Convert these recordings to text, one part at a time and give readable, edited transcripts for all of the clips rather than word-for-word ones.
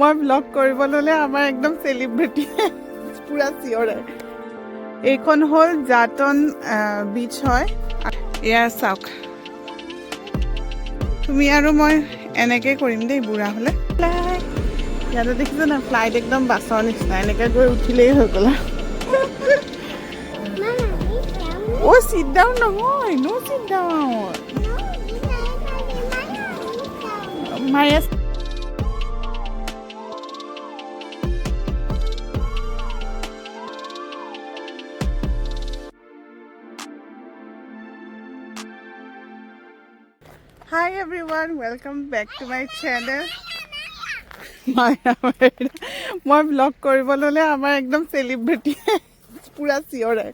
মই ব্লগ কৰিব ল'লে আমাৰ একদম চেলিব্ৰিটি পুৰা চিঞৰে। এইখন হ'ল জাটন বিচ হয়। এয়া চাওক, তুমি আৰু মই এনেকে কৰিম দেই বুঢ়া হ'লে। ইয়াতে দেখিছো না ফ্লাইট একদম বাছৰ নিচিনা, এনেকে গৈ উঠিলেই হৈ গ'ল। অ' চিট ডাউন নহয়, নো চিট ডাউন। মায়ে Hi everyone, welcome back to my channel. মই ব্লগ কৰিব ল'লে আমাৰ একদম চেলিব্ৰিটি পুৰা চিঞৰে।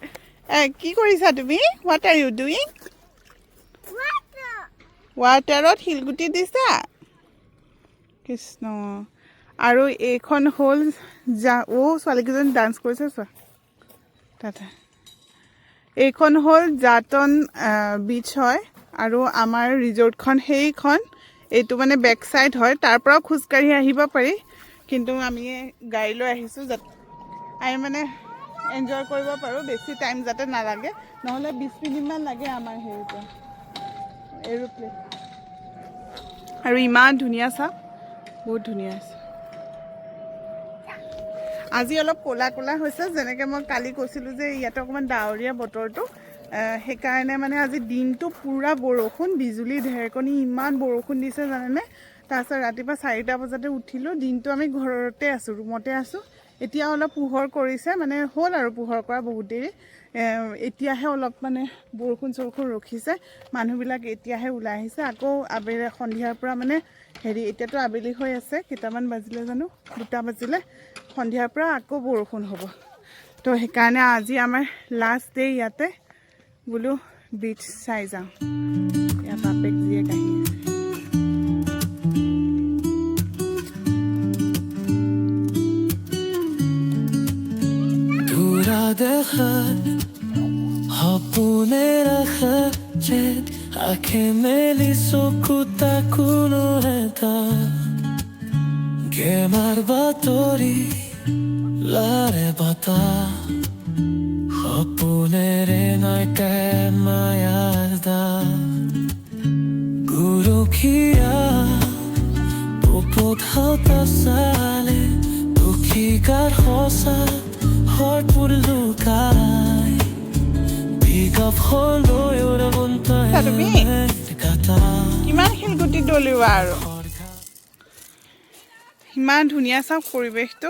কি কৰিছা তুমি? What are you doing? ৱাটাৰত শিলগুটি দিছা? কৃষ্ণ। আৰু এইখন হ'ল ছোৱালীকেইজনী ডান্স কৰিছে চোৱা তাতে। এইখন হ'ল জাটন বিচ হয় আৰু আমাৰ ৰিজৰ্টখন সেইখন। এইটো মানে বেক চাইড হয়, তাৰ পৰাও খোজকাঢ়ি আহিব পাৰি, কিন্তু আমি গাড়ী লৈ আহিছোঁ যাতে আমি মানে এনজয় কৰিব পাৰোঁ, বেছি টাইম যাতে নালাগে, নহ'লে 20 মিনিটমান লাগে আমাৰ হেৰিতে এৰোপ্লেন। আৰু ইমান ধুনীয়া চাওক, বহুত ধুনীয়া আছে। আজি অলপ ক'লা ক'লা হৈছে, যেনেকৈ মই কালি কৈছিলোঁ যে ইয়াতে অকণমান ডাৱৰীয়া বতৰটো, সেইকাৰণে মানে আজি দিনটো পূৰা বৰষুণ, বিজুলী ঢেৰেকণি ইমান বৰষুণ দিছে জানেনে। তাৰপিছত ৰাতিপুৱা 4টা বজাতে উঠিলোঁ, দিনটো আমি ঘৰতে আছোঁ, ৰুমতে আছোঁ। এতিয়া অলপ পোহৰ কৰিছে, মানে হ'ল আৰু পোহৰ কৰা বহুত দেৰি। এতিয়াহে অলপ মানে বৰষুণ চৰষুণ ৰখিছে, মানুহবিলাক এতিয়াহে ওলাই আহিছে। আকৌ আবেলি সন্ধিয়াৰ পৰা মানে এতিয়াতো আবেলি হৈ আছে, কেইটামান বাজিলে জানো, 2টা বাজিলে। সন্ধিয়াৰ পৰা আকৌ বৰষুণ হ'ব, তো সেইকাৰণে আজি আমাৰ লাষ্ট ডে ইয়াতে বোলো বিচ চাই যাওঁ। ইয়াত বাপেক জীয়েক আহি আছে। সপোনে ৰাখা যেন আখে মেলি চকু তাকোনো এটা গেমাৰ বাতৰি লাৰে বতাহ সপোনেৰে নাইকে মায়াৰ দা গুৰুখিয়া পোপোধাওতা চালে দুখী গাৰ সঁচা হৰপুৰ লুকাই পিকআপ হলৈ কিমান শিলগুটি দলিওৱা আৰু ইমান ধুনীয়া চাওক পৰিৱেশটো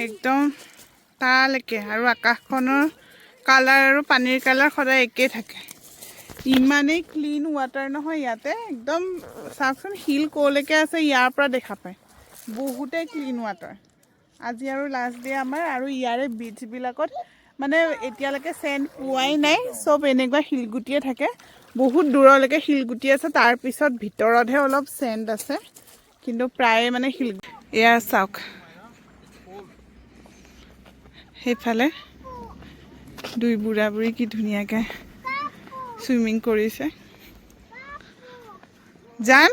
একদম তালৈকে। আৰু আকাশখনৰ কালাৰ আৰু পানীৰ কালাৰ সদায় একেই থাকে। ইমানেই ক্লিন ৱাটাৰ নহয় ইয়াতে, একদম চাওকচোন শিল ক'লৈকে আছে ইয়াৰ পৰা দেখা পায়, বহুতেই ক্লিন ৱাটাৰ। আজি আৰু লাষ্ট ডে আমাৰ, আৰু ইয়াৰে বিচবিলাকত মানে এতিয়ালৈকে চেণ্ড পোৱাই নাই, চব এনেকুৱা শিলগুটিয়ে থাকে। বহুত দূৰলৈকে শিলগুটি আছে, তাৰপিছত ভিতৰতহে অলপ চেণ্ড আছে, কিন্তু প্ৰায়ে মানে শিলগুটি। এয়া চাওক, সেইফালে দুই বুঢ়া বুঢ়ী কি ধুনীয়াকৈ চুইমিং কৰিছে। জান,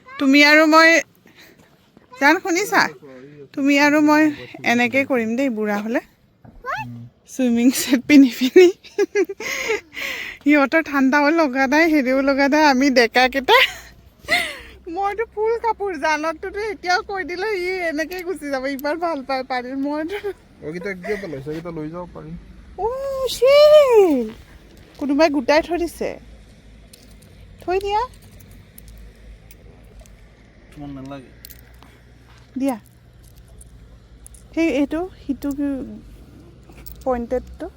তুমি আৰু মই, জান শুনিছা, তুমি আৰু মই এনেকৈ কৰিম দেই বুঢ়া হ'লে, চুইমিং ছেট পিন্ধি পিনি। সিহঁতৰ ঠাণ্ডাও লগা নাই, হেৰিও লগা নাই, আমি ডেকাকেইটা। মইতো ফুল কাপোৰ, জানতটোতো এতিয়াও কৈ দিলে ই এনেকেই গুচি যাব, ইমান ভাল পায় পানীত। মইতো লৈ যাব পাৰি। কোনোবাই গোটাই থৈ দিছে, থৈ দিয়া দিয়া। সেই এইটো সিটো পইণ্টেডটো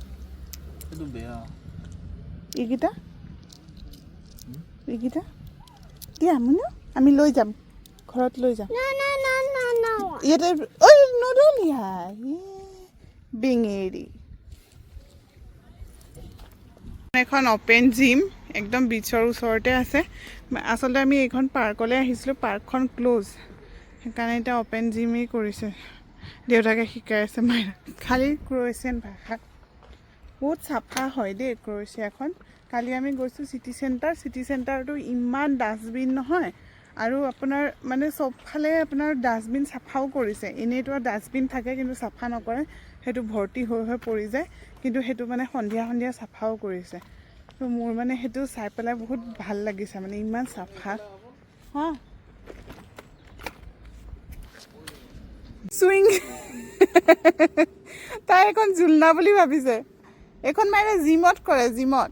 এইকেইটা দিয়া মুনু, আমি লৈ যাম, ঘৰত লৈ যাম। ইয়াতে ঐ নদলিয়া বিঙেৰি। এখন অপেন জিম একদম বিচৰ ওচৰতে আছে। আচলতে আমি এইখন পাৰ্কলৈ আহিছিলোঁ, পাৰ্কখন ক্ল'জ, সেইকাৰণে এতিয়া অপেন জিমেই কৰিছে। দেউতাকে শিকাই আছে মায়ে, খালি ক্ৰ'এছিয়ান ভাষাত। বহুত চাফা হয় দেই ক্ৰ'এছিয়াখন। কালি আমি গৈছোঁ চিটি চেণ্টাৰটো ইমান ডাষ্টবিন নহয়, আৰু আপোনাৰ মানে চবফালে আপোনাৰ ডাষ্টবিন চাফাও কৰিছে এনেইতো ডাষ্টবিন থাকে কিন্তু চাফা নকৰে সেইটো ভৰ্তি হৈ হৈ পৰি যায় কিন্তু সেইটো মানে সন্ধিয়া সন্ধিয়া চাফাও কৰিছে তো মোৰ মানে সেইটো চাই পেলাই বহুত ভাল লাগিছে মানে ইমান চাফা হা চুইং তাই এখন জুলনা বুলি ভাবিছে এখন মানে জিমত কৰে জিমত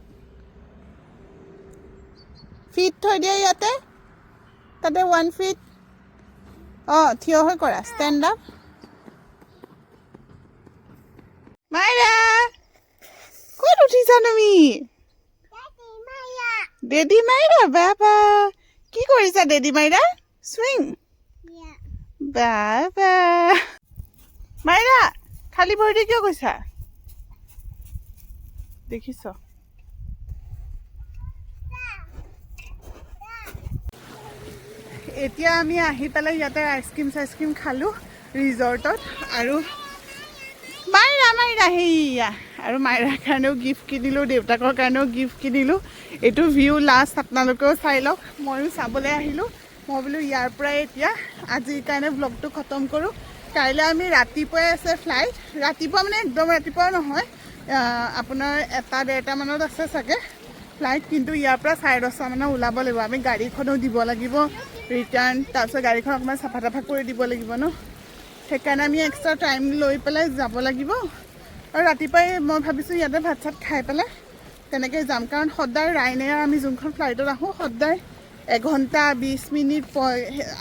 ফিট থৈ দিয়ে ইয়াতে তাতে 1 ফিট থিয় হৈ কৰা ষ্টেণ্ড আপ মাইৰা ক'ত উঠিছা তুমি ডেডি মাইৰা বাবা কি কৰিছা ডেডি মাইৰা চুইং বাবা মাইৰা খালী ভৰিৰে কিয় কৈছা দেখিছ এতিয়া আমি আহি পেলাই ইয়াতে আইচক্ৰীম খালোঁ ৰিজৰ্টত আৰু মাইৰা সেয়া আৰু মাইৰাৰ কাৰণেও গিফ্ট কিনিলোঁ দেউতাকৰ কাৰণেও গিফ্ট কিনিলোঁ এইটো ভিউ লাষ্ট আপোনালোকেও চাই লওক ময়ো চাবলৈ আহিলোঁ মই বোলো ইয়াৰ পৰাই এতিয়া আজিৰ কাৰণে ব্লগটো খতম কৰোঁ কাইলৈ আমি ৰাতিপুৱাই আছে ফ্লাইট ৰাতিপুৱা মানে একদম ৰাতিপুৱা নহয় আপোনাৰ 1-1:30 মানত আছে চাগে ফ্লাইট কিন্তু ইয়াৰ পৰা 10:30 মানত ওলাব লাগিব আমি গাড়ীখনো দিব লাগিব ৰিটাৰ্ণ তাৰপিছত গাড়ীখন অকণমান চাফা তাফা কৰি দিব লাগিব ন সেইকাৰণে আমি এক্সট্ৰা টাইম লৈ পেলাই যাব লাগিব আৰু ৰাতিপুৱাই মই ভাবিছোঁ ইয়াতে ভাত চাত খাই পেলাই তেনেকৈ যাম কাৰণ সদায় ৰাইনেয়াৰ আমি যোনখন ফ্লাইটত আহোঁ সদায় 1 ঘণ্টা 20 মিনিট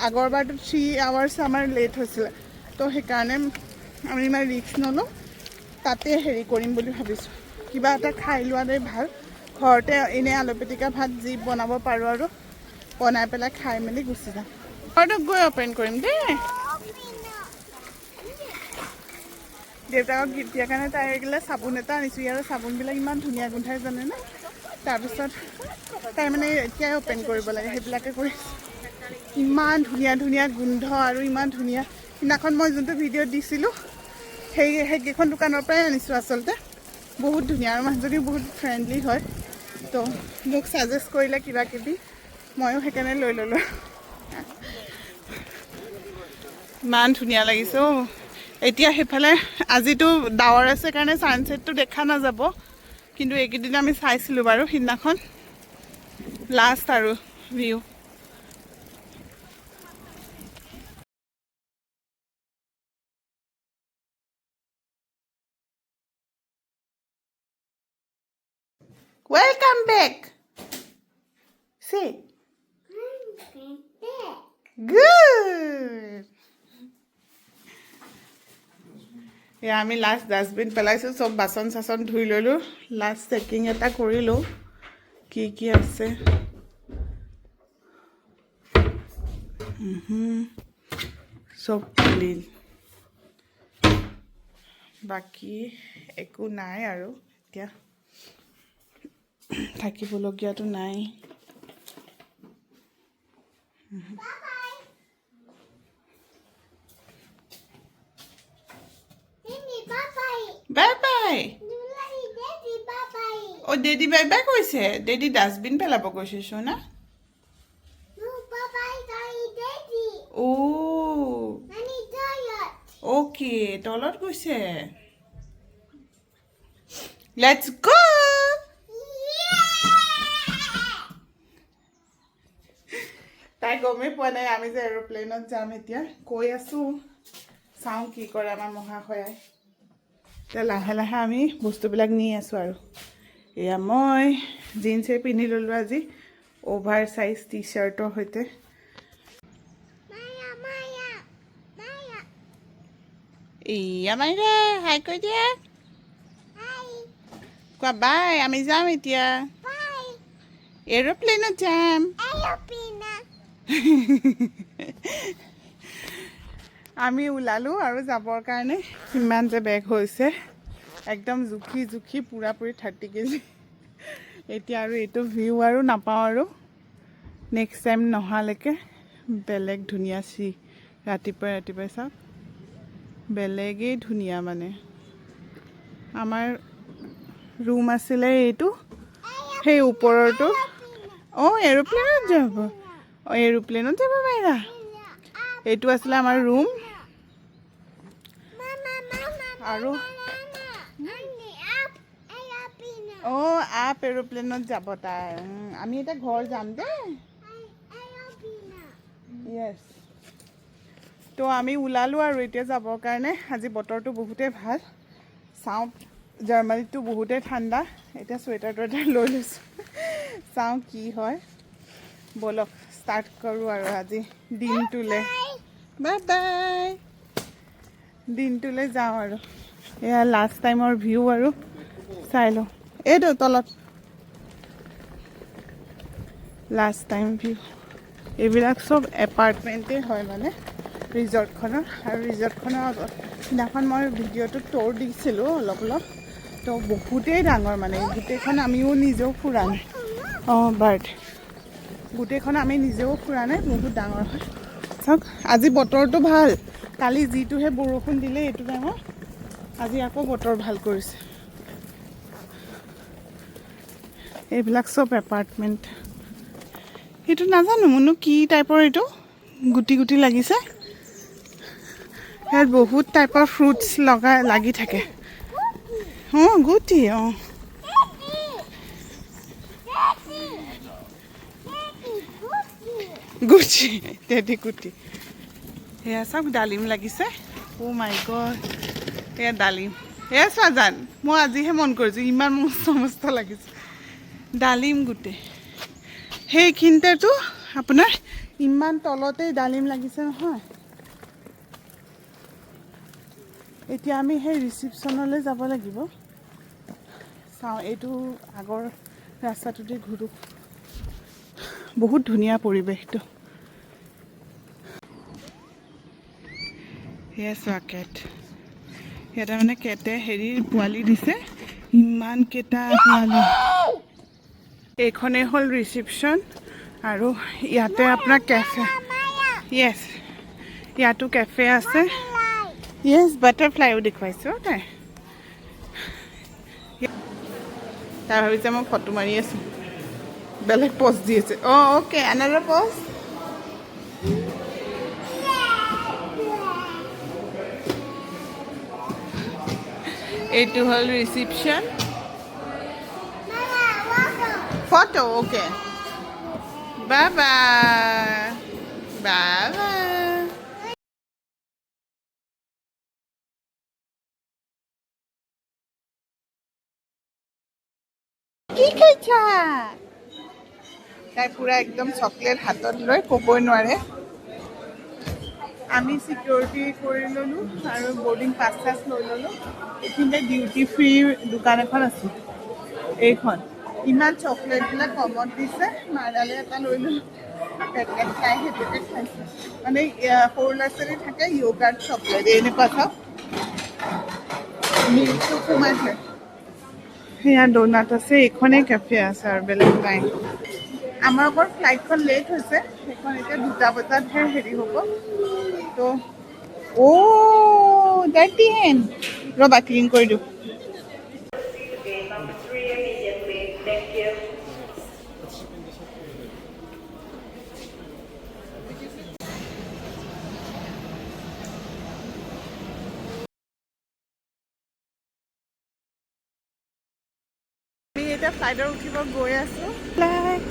আগৰবাৰটো 3 আৱাৰ্ছ আমাৰ লেট হৈছিলে তো সেইকাৰণে আমি ইমান ৰিস্ক নলওঁ তাতে হেৰি কৰিম বুলি ভাবিছোঁ কিবা এটা খাই লোৱাটোৱে ভাল ঘৰতে এনেই আলু পিটিকা ভাত যি বনাব পাৰোঁ আৰু বনাই পেলাই খাই মেলি গুচি যাম ঘৰটোক গৈ অপেন কৰিম দেই দেউতাকক গিফ্ট দিয়াৰ কাৰণে তাই এইগিলা চাবোন এটা আনিছোঁ ইয়াৰ চাবোনবিলাক ইমান ধুনীয়া গোন্ধাই জানেনে তাৰপিছত তাই মানে এতিয়াই অপেন কৰিব লাগে সেইবিলাকে কৰিছোঁ ইমান ধুনীয়া ধুনীয়া গোন্ধ আৰু ইমান ধুনীয়া সিদিনাখন মই যোনটো ভিডিঅ'ত দিছিলোঁ সেইকেইখন দোকানৰ পৰাই আনিছোঁ আচলতে বহুত ধুনীয়া আৰু মানুহজনী বহুত ফ্ৰেণ্ডলি হয় তো মোক ছাজেষ্ট কৰিলে কিবা কিবি ময়ো সেইকাৰণে লৈ ল'লোঁ ইমান ধুনীয়া লাগিছে এতিয়া সেইফালে আজিতো ডাৱৰ আছে কাৰণে ছানছেটটো দেখা নাযাব কিন্তু এইকেইদিন আমি চাইছিলোঁ বাৰু সিদিনাখন লাষ্ট আৰু view Welcome back. Say. Welcome back. Good. এয়া আমি লাষ্ট ডাষ্টবিন পেলাইছোঁ চব বাচন চাচন ধুই ল'লোঁ লাষ্ট চেকিং এটা কৰিলোঁ কি কি আছে চব ক্লিন বাকী একো নাই আৰু এতিয়া থাকিবলগীয়াটো নাই বাই বাই অ' ডেডি বাই বাই কৈছে ডেডি ডাষ্টবিন পেলাব কৈছে চোনা অ' অ'কে তলত গৈছে লেটছ গো তাই গমেই পোৱা নাই আমি যে এৰোপ্লেনত যাম এতিয়া কৈ আছোঁ চাওঁ কি কৰে আমাৰ মহাশয়াই এতিয়া লাহে লাহে আমি বস্তুবিলাক নি আছোঁ আৰু এয়া মই জিন্সে পিন্ধি ল'লোঁ আজি অভাৰ চাইজ টি শ্বাৰ্টৰ সৈতে এয়া মাইৰা হাই কৈ দিয়া কোৱা বাই আমি যাম এতিয়া এৰোপ্লেনত যাম আমি ওলালোঁ আৰু যাবৰ কাৰণে ইমান যে বেগ হৈছে একদম জুখি জুখি পূৰাপূৰি 30 কেজি এতিয়া আৰু এইটো ভিউ আৰু নাপাওঁ আৰু নেক্সট টাইম নহালৈকে বেলেগ ধুনীয়া ৰাতিপুৱাই চাওক বেলেগেই ধুনীয়া মানে আমাৰ ৰুম আছিলে এইটো সেই ওপৰৰটো অঁ এৰোপ্লেনত যাব অঁ এৰোপ্লেনত যাব পাৰিবা এইটো আছিলে আমাৰ ৰুম আৰু অঁ আপ এৰোপ্লেনত যাব তাই আমি এতিয়া ঘৰ যাম দেই য়েছ তো আমি ওলালোঁ আৰু এতিয়া যাবৰ কাৰণে আজি বতৰটো বহুতেই ভাল চাওঁ জাৰ্মানীতো বহুতেই ঠাণ্ডা এতিয়া চুৱেটাৰ টুৱেটাৰ লৈ লৈছোঁ চাওঁ কি হয় ব'লক ষ্টাৰ্ট কৰোঁ আৰু আজি দিনটোলৈ বাই বাই দিনটোলৈ যাওঁ আৰু এয়া লাষ্ট টাইমৰ ভিউ আৰু চাই লওঁ এইটো তলত লাষ্ট টাইম ভিউ এইবিলাক চব এপাৰ্টমেণ্টেই হয় মানে ৰিজৰ্টখনৰ আৰু ৰিজৰ্টখনৰ সিদিনাখন মই ভিডিঅ'টোত ট'ৰ দিছিলোঁ অলপ তো বহুতেই ডাঙৰ মানে গোটেইখন আমিও নিজেও ফুৰা নাই অঁ বাৰ্ড গোটেইখন আমি নিজেও ফুৰা নাই বহুত ডাঙৰ হয় চাওক আজি বতৰটো ভাল কালি যিটোহে বৰষুণ দিলে এইটো টাইমত আজি আকৌ বতৰ ভাল কৰিছে এইবিলাক চব এপাৰ্টমেণ্ট এইটো নাজানো মোৰনো কি টাইপৰ এইটো গুটি গুটি লাগিছে ইয়াত বহুত টাইপৰ ফ্ৰুটছ লাগি থাকে অঁ গুটি অঁ গুটি তেতি গুটি এয়া চাওক ডালিম লাগিছে অ' মাই গড এয়া ডালিম এয়া চোৱা জান মই আজিহে মন কৰিছোঁ ইমান মস্ত মস্ত লাগিছে ডালিম গোটেই সেইখিনিতেতো আপোনাৰ ইমান তলতেই ডালিম লাগিছে নহয় এতিয়া আমি সেই ৰিচিপশ্যনলৈ যাব লাগিব চাওঁ এইটো আগৰ ৰাস্তাটোতে ঘূৰোঁ বহুত ধুনীয়া পৰিৱেশটো সেয়া চোৱা কেট ইয়াতে মানে কেটে হেৰিৰ পোৱালি দিছে ইমানকেইটা পোৱালি এইখনেই হ'ল ৰিচিপশ্যন আৰু ইয়াতে আপোনাৰ কেফে য়েছ ইয়াতো কেফে আছে য়েছ বাটাৰফ্লাইও দেখুৱাইছোঁ তাই তাই ভাবিছে মই ফটো মাৰি আছোঁ বেলেগ প'ষ্ট দি আছে অঁ অ'কে এনাডাৰ প'ষ্ট এইটো হ'ল reception photo okay bye bye bye bye কি খাইছা তাই পুৰা একদম চকলেট হাতত লৈ ক'বই নোৱাৰে আমি চিকিউৰিটি কৰি ল'লোঁ আৰু বৰ্ডিং পাছ চাছ লৈ ল'লোঁ এইখিনিতে ডিউটি ফ্ৰী দোকান এখন আছে এইখন ইমান চকলেটবিলাক কমত দিছে মাৰালে এটা লৈ ল'লোঁ পেকেট খাই সেইটোকে খাইছে মানে সৰু ল'ৰা ছোৱালী থাকে য়োগাৰ্ট চকলেট এনেকুৱা চাওক মিল্কটো সোমাইছে সেয়া ডোনাট আছে এইখনেই কেফে আছে আৰু বেলেগ নাই আমাৰ অকল ফ্লাইটখন লেট হৈছে সেইখন এতিয়া 2টা বজাতহে হেৰি হ'ব তো অ' ডাইটি হেন ৰ'বা ক্লিন কৰি দিওঁ আমি এতিয়া ফ্লাইটত উঠিব গৈ আছোঁ ফ্লাইট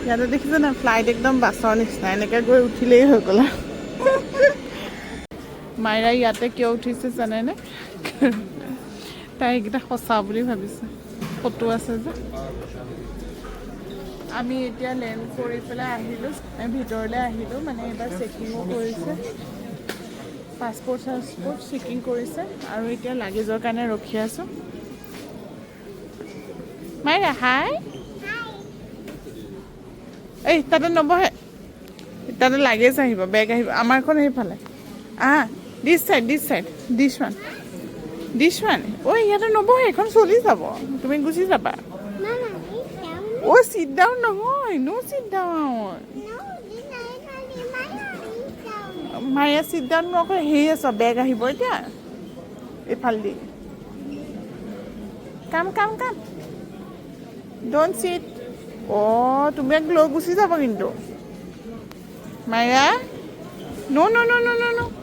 ইয়াতে দেখিছে না ফ্লাইট একদম বাছৰ নিচিনা এনেকৈ গৈ উঠিলেই হৈ গ'ল মাইৰা ইয়াতে কিয় উঠিছে জানেনে তাই এইকেইটা সঁচা বুলি ভাবিছে ফটো আছে যে আমি এতিয়া লেণ্ড কৰি পেলাই আহিলোঁ ভিতৰলৈ আহিলোঁ মানে এইবাৰ চেকিঙো কৰিছে পাছপৰ্ট চাছপৰ্ট চেকিং কৰিছে আৰু এতিয়া লাগেজৰ কাৰণে ৰখি আছোঁ মাইৰা হাই এই তাতে নবহে তাতে লাগেজ আহিব বেগ আহিব আমাৰখন সেইফালে দিছ চাইড দিছ ওৱান ঐ ইয়াতে নবহে এখন চলি যাব তুমি গুচি যাবা অ' চিট ডাউন নহয় ন' চিট ডাউন মায়া চিট ডাউন নকৰে হেৰি আছ বেগ আহিব এতিয়া এইফালেদি কাম ডোণ্ট চিট অঁ তুমি লৈ গুচি যাব কিন্তু Maya? No, no, no, no, no, no.